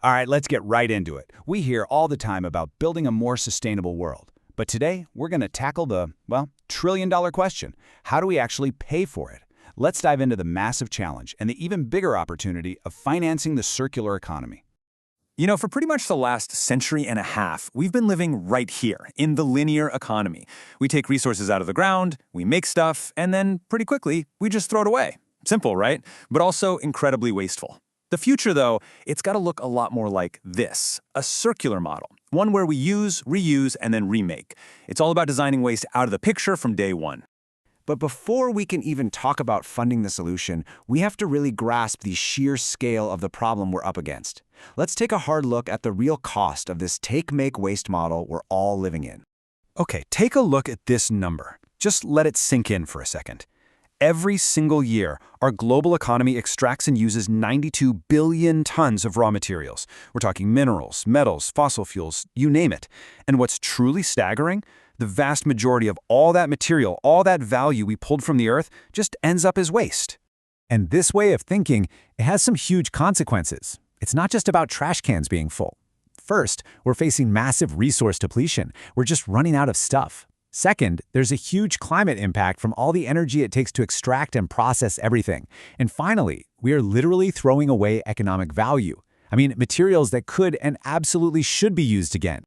All right, let's get right into it. We hear all the time about building a more sustainable world. But today, we're going to tackle the, well, trillion-dollar question. How do we actually pay for it? Let's dive into the massive challenge and the even bigger opportunity of financing the circular economy. You know, for pretty much the last century and a half, we've been living right here, in the linear economy. We take resources out of the ground, we make stuff, and then, pretty quickly, we just throw it away. Simple, right? But also incredibly wasteful. The future, though, it's got to look a lot more like this, a circular model, one where we use, reuse, and then remake. It's all about designing waste out of the picture from day one. But before we can even talk about funding the solution, we have to really grasp the sheer scale of the problem we're up against. Let's take a hard look at the real cost of this take-make-waste model we're all living in. Okay, take a look at this number. Just let it sink in for a second. Every single year, our global economy extracts and uses 92 billion tons of raw materials. We're talking minerals, metals, fossil fuels, you name it. And what's truly staggering? The vast majority of all that material, all that value we pulled from the earth, just ends up as waste. And this way of thinking, it has some huge consequences. It's not just about trash cans being full. First, we're facing massive resource depletion. We're just running out of stuff. Second, there's a huge climate impact from all the energy it takes to extract and process everything. And finally, we are literally throwing away economic value. I mean, materials that could and absolutely should be used again.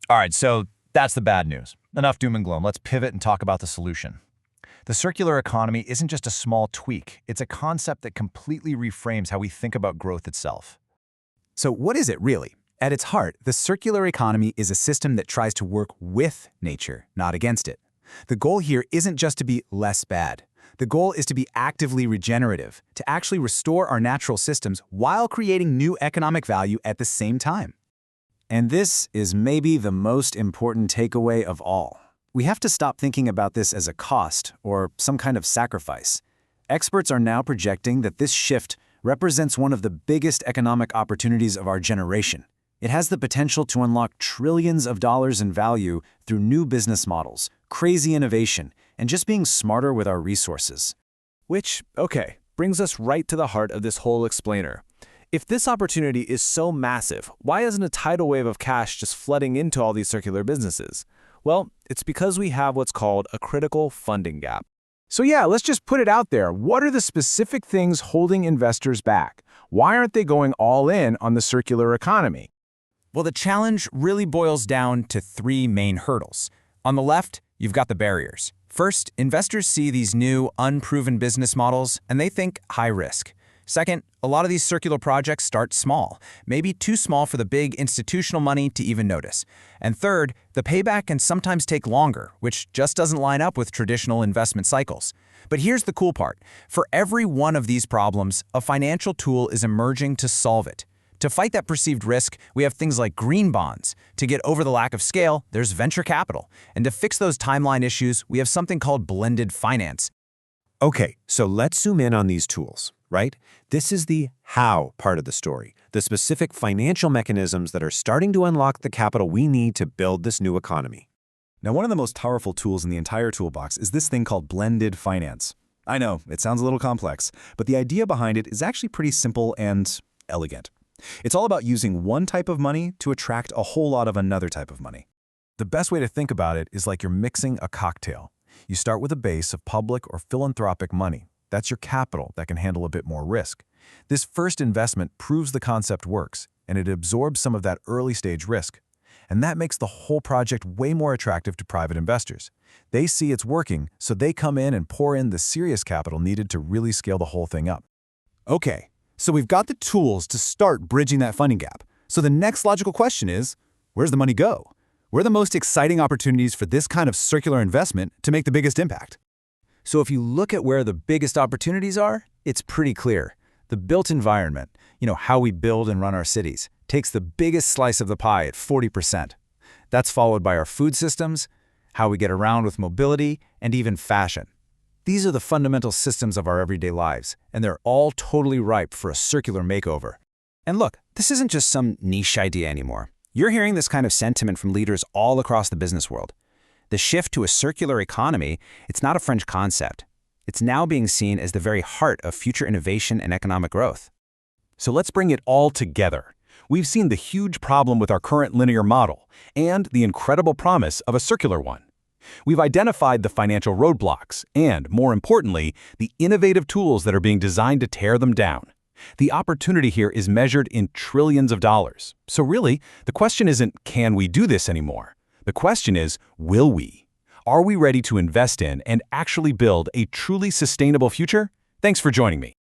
All right, so that's the bad news. Enough doom and gloom. Let's pivot and talk about the solution. The circular economy isn't just a small tweak. It's a concept that completely reframes how we think about growth itself. So what is it really? At its heart, the circular economy is a system that tries to work with nature, not against it. The goal here isn't just to be less bad. The goal is to be actively regenerative, to actually restore our natural systems while creating new economic value at the same time. And this is maybe the most important takeaway of all. We have to stop thinking about this as a cost or some kind of sacrifice. Experts are now projecting that this shift represents one of the biggest economic opportunities of our generation. It has the potential to unlock trillions of dollars in value through new business models, crazy innovation, and just being smarter with our resources. Which, okay, brings us right to the heart of this whole explainer. If this opportunity is so massive, why isn't a tidal wave of cash just flooding into all these circular businesses? Well, it's because we have what's called a critical funding gap. So yeah, let's just put it out there. What are the specific things holding investors back? Why aren't they going all in on the circular economy? Well, the challenge really boils down to three main hurdles. On the left, you've got the barriers. First, investors see these new, unproven business models, and they think high risk. Second, a lot of these circular projects start small, maybe too small for the big institutional money to even notice. And third, the payback can sometimes take longer, which just doesn't line up with traditional investment cycles. But here's the cool part. For every one of these problems, a financial tool is emerging to solve it. To fight that perceived risk, we have things like green bonds. To get over the lack of scale, there's venture capital. And to fix those timeline issues, we have something called blended finance. Okay, so let's zoom in on these tools, right? This is the how part of the story, the specific financial mechanisms that are starting to unlock the capital we need to build this new economy. Now, one of the most powerful tools in the entire toolbox is this thing called blended finance. I know, it sounds a little complex, but the idea behind it is actually pretty simple and elegant. It's all about using one type of money to attract a whole lot of another type of money. The best way to think about it is like you're mixing a cocktail. You start with a base of public or philanthropic money. That's your capital that can handle a bit more risk. This first investment proves the concept works, and it absorbs some of that early-stage risk. And that makes the whole project way more attractive to private investors. They see it's working, so they come in and pour in the serious capital needed to really scale the whole thing up. Okay, so we've got the tools to start bridging that funding gap. So the next logical question is, where's the money go? Where are the most exciting opportunities for this kind of circular investment to make the biggest impact? So if you look at where the biggest opportunities are, it's pretty clear. The built environment, how we build and run our cities, takes the biggest slice of the pie at 40%. That's followed by our food systems, how we get around with mobility, and even fashion. These are the fundamental systems of our everyday lives, and they're all totally ripe for a circular makeover. And look, this isn't just some niche idea anymore. You're hearing this kind of sentiment from leaders all across the business world. The shift to a circular economy, it's not a fringe concept. It's now being seen as the very heart of future innovation and economic growth. So let's bring it all together. We've seen the huge problem with our current linear model and the incredible promise of a circular one. We've identified the financial roadblocks and, more importantly, the innovative tools that are being designed to tear them down. The opportunity here is measured in trillions of dollars. So really, the question isn't, can we do this anymore? The question is, will we? Are we ready to invest in and actually build a truly sustainable future? Thanks for joining me.